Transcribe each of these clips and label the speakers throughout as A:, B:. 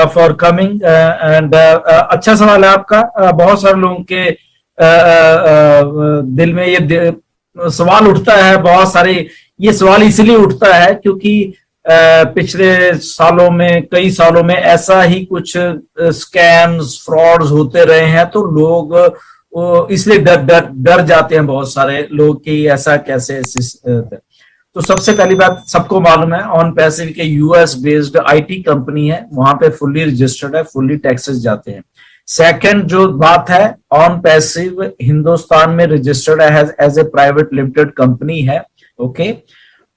A: For coming and अच्छा सवाल है आपका। बहुत सारे लोगों के दिल में ये सवाल उठता है, बहुत सारे ये सवाल इसलिए उठता है क्योंकि पिछले सालों में, कई सालों में ऐसा ही कुछ स्कैम्स, फ्रॉड्स होते रहे हैं, तो लोग इसलिए डर जाते हैं बहुत सारे लोग कि ऐसा कैसे। तो सबसे पहली बात, सबको मालूम है ऑन पैसिव के यूएस बेस्ड आईटी कंपनी है, वहां पे फुल्ली रजिस्टर्ड है, फुल्ली टैक्सेस जाते हैं। सेकंड जो बात है, ऑन पैसिव हिंदुस्तान में रजिस्टर्ड है as a private limited company है। ओके,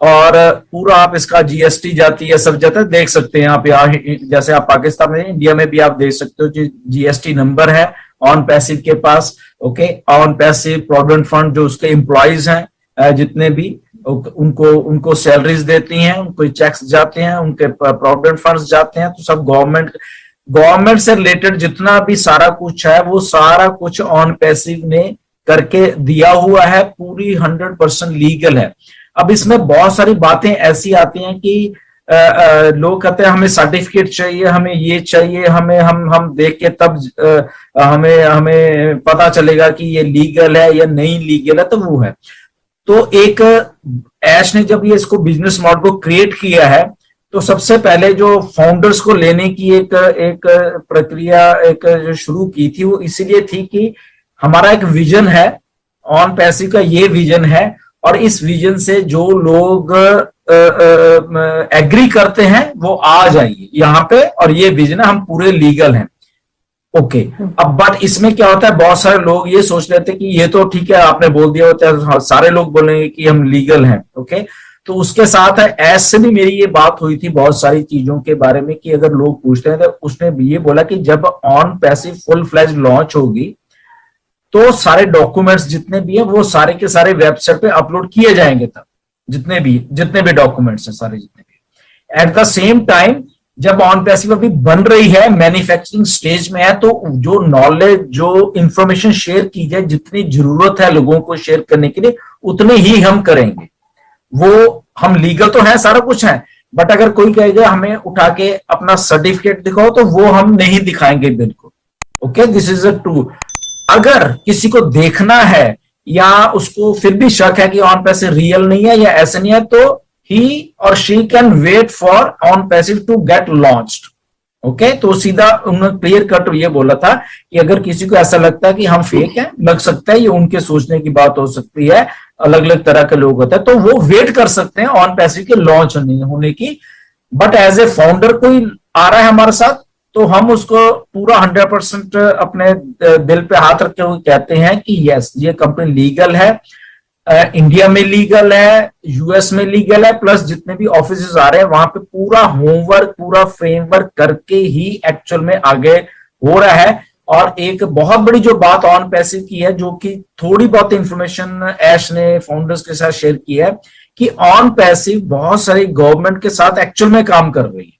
A: और पूरा आप इसका जीएसटी जाती है, सब जाता है, देख सकते हैं आप यहाँ, जैसे आप पाकिस्तान में, इंडिया में भी आप देख सकते हो जीएसटी नंबर है ऑन पैसिव के पास। Okay, on passive provident fund जो उसके एम्प्लॉइज हैं जितने भी, उनको सैलरीज देती हैं, उनको चेक्स जाते हैं, उनके प्रोविडेंट फंड्स जाते हैं, तो सब गवर्नमेंट से रिलेटेड जितना भी सारा कुछ है वो सारा कुछ ऑन पैसिव ने करके दिया हुआ है, पूरी 100% लीगल है। अब इसमें बहुत सारी बातें ऐसी आती हैं कि लोग कहते हैं हमें सर्टिफिकेट चाहिए, हमें ये चाहिए, हमें हम देख के तब हमें पता चलेगा कि ये लीगल है या नहीं लीगल है, तो वो है। तो एक ऐश ने जब ये इसको बिजनेस मॉडल को क्रिएट किया है, तो सबसे पहले जो फाउंडर्स को लेने की एक प्रक्रिया जो शुरू की थी, वो इसीलिए थी कि हमारा एक विजन है, ऑन पैसिव का ये विजन है, और इस विजन से जो लोग एग्री करते हैं वो आ जाइए यहाँ पे, और ये विजन है, हम पूरे लीगल हैं। ओके, अब बट इसमें क्या होता है, बहुत सारे लोग ये सोच लेते हैं कि ये तो ठीक है, आपने बोल दिया होता है, सारे लोग बोलेंगे कि हम लीगल हैं। ओके, तो उसके साथ है, ऐसे भी मेरी ये बात हुई थी बहुत सारी चीजों के बारे में कि अगर लोग पूछते हैं, तो उसने ये बोला कि जब on passive full fledge launch होगी तो सारे डॉक्यूमेंट्स जितने भी है वो सारे के सारे वेबसाइट पे अपलोड किए जाएंगे, तब जितने भी डॉक्यूमेंट्स हैं सारे जितने भी। एट द सेम टाइम जब ऑन पैसिव अभी बन रही है, मैन्युफैक्चरिंग स्टेज में है, तो जो नॉलेज, जो इंफॉर्मेशन शेयर की जाए, जितनी जरूरत है लोगों को शेयर करने के लिए, उतने ही हम करेंगे। वो हम लीगल तो है, सारा कुछ है, बट अगर कोई कहेगा हमें उठा के अपना सर्टिफिकेट दिखाओ, तो वो हम नहीं दिखाएंगे बिल्कुल। Okay, this is a true. अगर किसी को देखना है या उसको फिर भी शक है कि ऑन पैसिव रियल नहीं है या ऐसे नहीं है, तो ही और she can wait for on passive to get launched. Okay, तो सीधा उन्होंने क्लियर कट ये बोला था कि अगर किसी को ऐसा लगता है कि हम फेक हैं, लग सकता है, ये उनके सोचने की बात हो सकती है, अलग अलग तरह के लोग होते हैं, तो वो वेट कर सकते हैं ऑन पैसिव के लॉन्च होने की। बट एज ए फाउंडर कोई आ रहा है हमारे साथ, तो हम उसको पूरा 100% अपने दिल पे हाथ रखे हुए कहते हैं कि यस, ये कंपनी लीगल है, इंडिया में लीगल है, यूएस में लीगल है, प्लस जितने भी ऑफिस आ रहे हैं वहां पे पूरा होमवर्क, पूरा फ्रेमवर्क करके ही एक्चुअल में आगे हो रहा है। और एक बहुत बड़ी जो बात ऑन पैसिव की है, जो कि थोड़ी बहुत इंफॉर्मेशन ऐश ने फाउंडर्स के साथ शेयर की है, कि ऑन पैसिव बहुत सारी गवर्नमेंट के साथ एक्चुअल में काम कर रही है,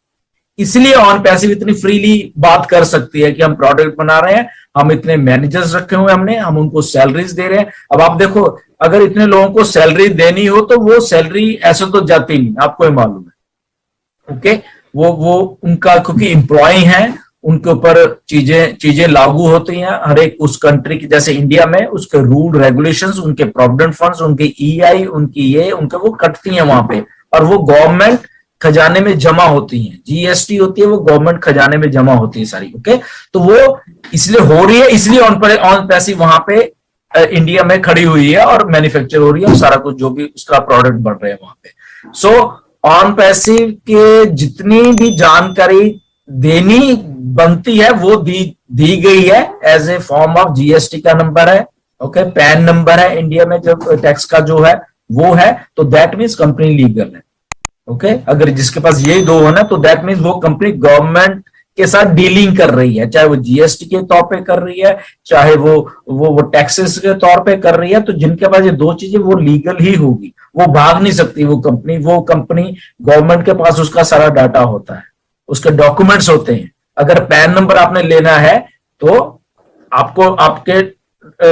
A: इसलिए ऑन पैसिव इतनी फ्रीली बात कर सकती है कि हम प्रोडक्ट बना रहे हैं, हम इतने मैनेजर्स रखे हुए हमने, हम उनको सैलरीज दे रहे हैं। अब आप देखो, अगर इतने लोगों को सैलरी देनी हो तो वो सैलरी ऐसे तो जाती नहीं, आपको ही मालूम है। ओके, वो उनका क्योंकि एम्प्लॉय हैं, उनके ऊपर चीजें लागू होती हैं हर एक उस कंट्री की, जैसे इंडिया में उसके रूल रेगुलेशंस, उनके प्रोविडेंट फंड्स, उनके ईआई, उनके वो कटती हैं वहां पे, और वो गवर्नमेंट खजाने में जमा होती हैं, जीएसटी होती है, वो गवर्नमेंट खजाने में जमा होती है सारी। ओके, तो वो इसलिए हो रही है, इसलिए ऑन पैसिव वहां पे इंडिया में खड़ी हुई है और मैन्युफैक्चर हो रही है, और सारा कुछ जो भी उसका प्रोडक्ट बन रहे हैं वहां पे। सो ऑन पैसिव के जितनी भी जानकारी देनी बनती है वो दी गई है as a form of GST का नंबर है। ओके, पैन नंबर है इंडिया में जब टैक्स का जो है वो है, तो दैट मीन्स कंपनी लीगल है। ओके, अगर जिसके पास यही दो है ना, तो दैट मीन्स वो कंपनी गवर्नमेंट के साथ डीलिंग कर रही है, चाहे वो जीएसटी के तौर पे कर रही है, चाहे वो टैक्सेस के तौर पे कर रही है। तो जिनके पास ये दो चीजें, वो लीगल ही होगी, वो भाग नहीं सकती वो कंपनी गवर्नमेंट के पास उसका सारा डाटा होता है, उसके डॉक्यूमेंट्स होते हैं। अगर पैन नंबर आपने लेना है तो आपको आपके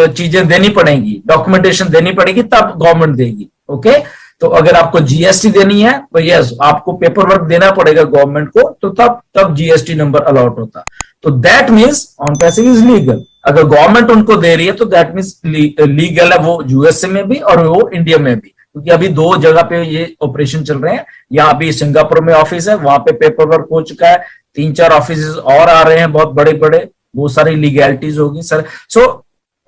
A: चीजें देनी पड़ेंगी, डॉक्यूमेंटेशन देनी पड़ेगी, तब गवर्नमेंट देगी। ओके, तो अगर आपको जीएसटी देनी है तो यस, आपको पेपर वर्क देना पड़ेगा गवर्नमेंट को, तो तब जीएसटी नंबर अलॉट होता। तो that means on passive is legal. अगर गवर्नमेंट उनको दे रही है तो दैट मीन्स लीगल है, वो यूएसए में भी और वो इंडिया में भी, क्योंकि अभी 2 जगह पे ये ऑपरेशन चल रहे हैं। यहाँ अभी सिंगापुर में ऑफिस है, वहां पे पेपर वर्क हो चुका है, 3-4 ऑफिस और आ रहे हैं बहुत बड़े बड़े, बहुत सारी लीगैलिटीज होगी sir. So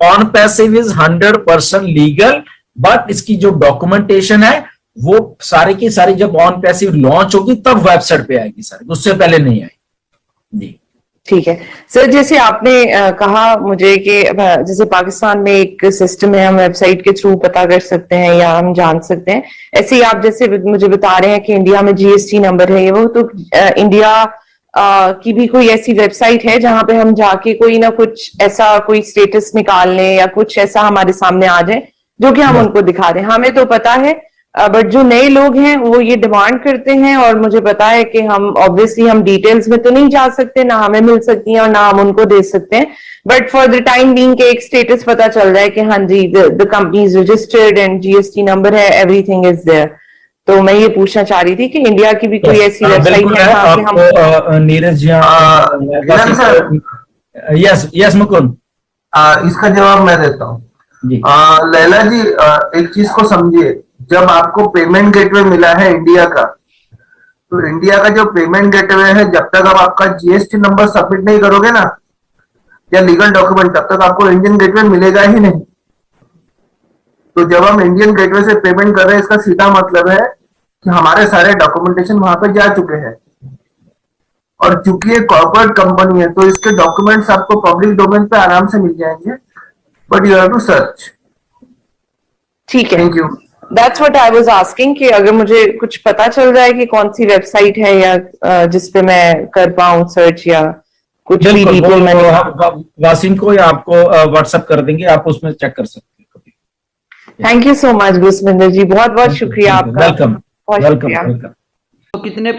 A: on passive is 100% legal, but इसकी जो डॉक्यूमेंटेशन है वो सारी की सारी जब ऑन पैसिव लॉन्च होगी तब वेबसाइट पे आएगी सर, उससे पहले नहीं आएगी जी।
B: ठीक है सर, जैसे आपने कहा मुझे कि जैसे पाकिस्तान में एक सिस्टम है, हम वेबसाइट के थ्रू पता कर सकते हैं या हम जान सकते हैं, ऐसे ही आप जैसे मुझे बता रहे हैं कि इंडिया में जीएसटी नंबर है वो, तो इंडिया की भी कोई ऐसी वेबसाइट है जहां पे हम जाके कोई ना कुछ ऐसा कोई स्टेटस निकाल लें या कुछ ऐसा हमारे सामने आ जाए जो कि हम उनको दिखा दें? हमें तो पता है, बट जो नए लोग हैं वो ये डिमांड करते हैं, और मुझे पता है कि हम ऑब्वियसली हम डिटेल्स में तो नहीं जा सकते, ना हमें मिल सकती हैं और ना हम उनको दे सकते हैं, but for the time being के एक स्टेटस पता चल रहा है कि हाँ जी the company is registered and GST number है, एवरीथिंग इज देयर। तो मैं ये पूछना चाह रही थी कि इंडिया की भी कोई ऐसी वेबसाइट है जहाँ पे हम
A: नीरज यस मुकुंद
C: इसका जवाब मैं देता हूँ। लैला जी, एक चीज को समझिए, जब आपको पेमेंट गेटवे मिला है इंडिया का, तो इंडिया का जो पेमेंट गेटवे है, जब तक आप आपका जीएसटी नंबर सबमिट नहीं करोगे ना या लीगल डॉक्यूमेंट, तब तक आपको इंडियन गेटवे मिलेगा ही नहीं। तो जब हम इंडियन गेटवे से पेमेंट कर रहे हैं, इसका सीधा मतलब है कि हमारे सारे डॉक्यूमेंटेशन वहां पर जा चुके हैं, और चूंकि ये कॉर्पोरेट कंपनी है तो इसके डॉक्यूमेंट्स आपको पब्लिक डोमेन पे आराम से मिल जाएंगे, but you have to search.
B: ठीक है,
C: thank you.
B: That's what I was asking कि अगर मुझे कुछ पता चल जाए कि कौन सी वेबसाइट है या जिसपे मैं कर पाऊं सर्च या कुछ भी डिटेल में,
A: वासिम को या आपको व्हाट्सएप कर देंगे, आप उसमें चेक कर सकते हैं।
B: थैंक यू सो मच गुस्मिंदर जी, बहुत बहुत शुक्रिया आपका।
A: वेलकम।
B: बहुत शुक्रिया।
D: तो कितने